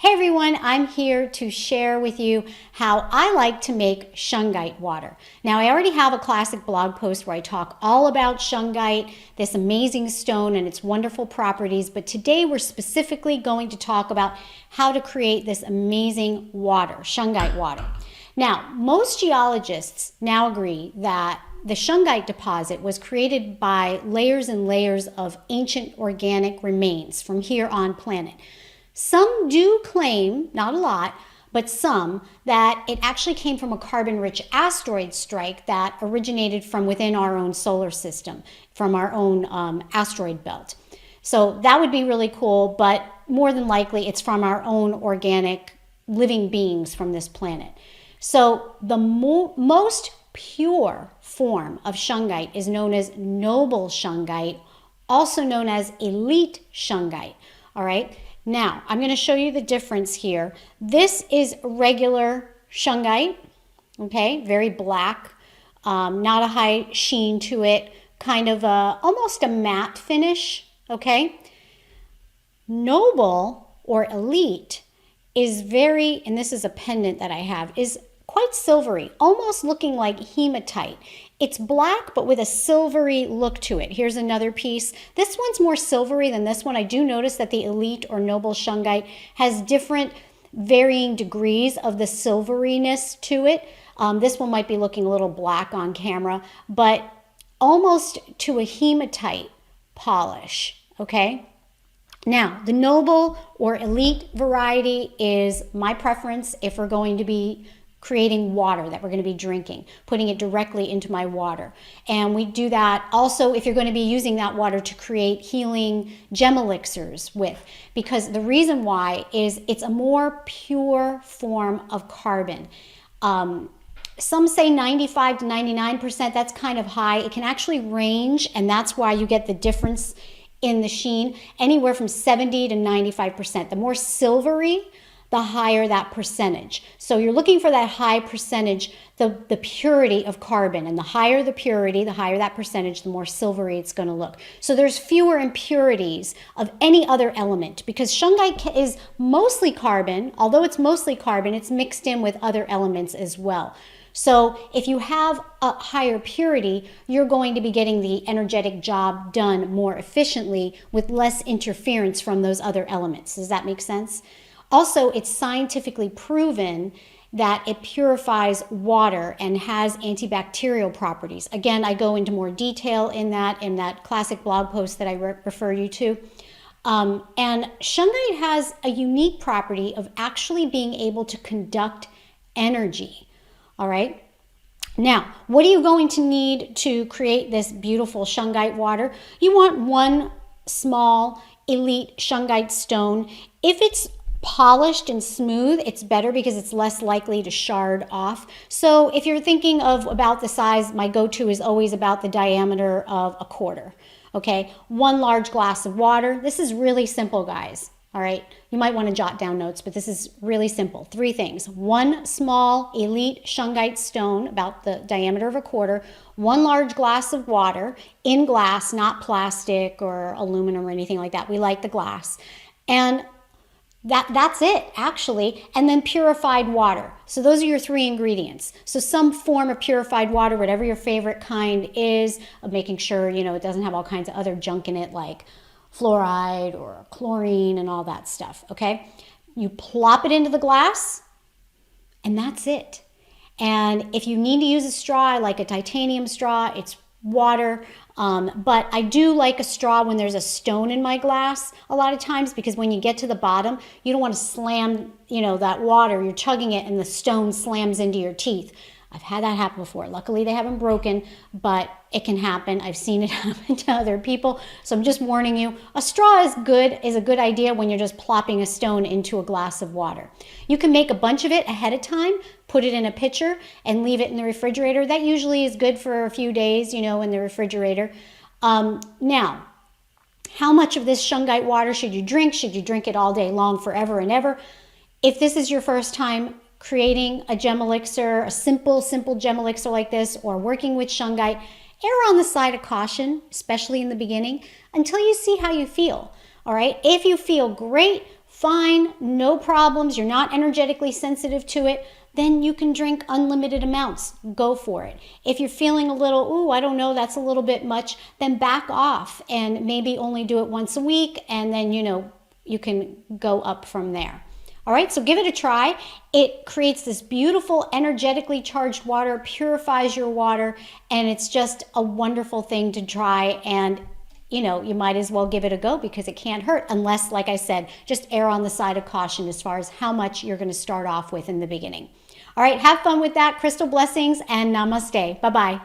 Hey everyone, I'm here to share with you how I like to make Shungite water. Now, I already have a classic blog post where I talk all about Shungite, this amazing stone and its wonderful properties, but today we're specifically going to talk about how to create this amazing water, Shungite water. Now, most geologists now agree that the Shungite deposit was created by layers and layers of ancient organic remains from here on planet. Some do claim, not a lot, but some, that it actually came from a carbon-rich asteroid strike that originated from within our own solar system, from our own asteroid belt. So that would be really cool, but more than likely it's from our own organic living beings from this planet. So the most pure form of Shungite is known as Noble Shungite, also known as Elite Shungite, all right? Now, I'm going to show you the difference here. This is regular Shungite, okay, very black, not a high sheen to it, kind of almost a matte finish, okay? Noble or Elite is very, and this is a pendant that I have, is quite silvery, almost looking like hematite. It's black, but with a silvery look to it. Here's another piece. This one's more silvery than this one. I do notice that the Elite or Noble Shungite has different varying degrees of the silveriness to it. This one might be looking a little black on camera, but almost to a hematite polish, okay? Now, the Noble or Elite variety is my preference if we're going to be creating water that we're going to be drinking, putting it directly into my water. And we do that also if you're going to be using that water to create healing gem elixirs with, because the reason why is it's a more pure form of carbon. Some say 95 to 99%, that's kind of high. It can actually range, and that's why you get the difference in the sheen, anywhere from 70 to 95%. The more silvery, the higher that percentage. So you're looking for that high percentage, the purity of carbon. And the higher the purity, the higher that percentage, the more silvery it's going to look. So there's fewer impurities of any other element, because Shungite is mostly carbon. Although it's mostly carbon, it's mixed in with other elements as well. So if you have a higher purity, you're going to be getting the energetic job done more efficiently with less interference from those other elements. Does that make sense? Also, it's scientifically proven that it purifies water and has antibacterial properties. Again, I go into more detail in that classic blog post that I refer you to. And Shungite has a unique property of actually being able to conduct energy, all right? Now, what are you going to need to create this beautiful Shungite water? You want one small Elite Shungite stone. If it's polished and smooth, it's better because it's less likely to shard off. So if you're thinking of about the size, my go-to is always about the diameter of a quarter, okay? One large glass of water. This is really simple, guys, all right? You might want to jot down notes, but this is really simple. 3 things. One small Elite Shungite stone, about the diameter of a quarter. One large glass of water, in glass, not plastic or aluminum or anything like that. We like the glass. And that's it, actually. And then purified water. So those are your 3 ingredients. So some form of purified water, whatever your favorite kind is, of making sure, you know, it doesn't have all kinds of other junk in it like fluoride or chlorine and all that stuff, okay? You plop it into the glass and that's it. And if you need to use a straw, like a titanium straw, it's water. But I do like a straw when there's a stone in my glass a lot of times, because when you get to the bottom, you don't want to slam, you know, that water, you're chugging it and the stone slams into your teeth. I've had that happen before. Luckily, they haven't broken, but it can happen. I've seen it happen to other people. So I'm just warning you, a straw is a good idea when you're just plopping a stone into a glass of water. You can make a bunch of it ahead of time, put it in a pitcher and leave it in the refrigerator. That usually is good for a few days, you know, in the refrigerator. Now, how much of this Shungite water should you drink? Should you drink it all day long, forever and ever? If this is your first time creating a gem elixir, a simple gem elixir like this, or working with Shungite, err on the side of caution, especially in the beginning, until you see how you feel. All right, if you feel great, fine, no problems, you're not energetically sensitive to it, then you can drink unlimited amounts. Go for it. If you're feeling a little, ooh, I don't know, that's a little bit much, then back off and maybe only do it once a week, and then, you can go up from there. All right, so give it a try. It creates this beautiful, energetically charged water, purifies your water, and it's just a wonderful thing to try. And you might as well give it a go because it can't hurt unless, like I said, just err on the side of caution as far as how much you're going to start off with in the beginning. All right, have fun with that. Crystal blessings and namaste. Bye-bye.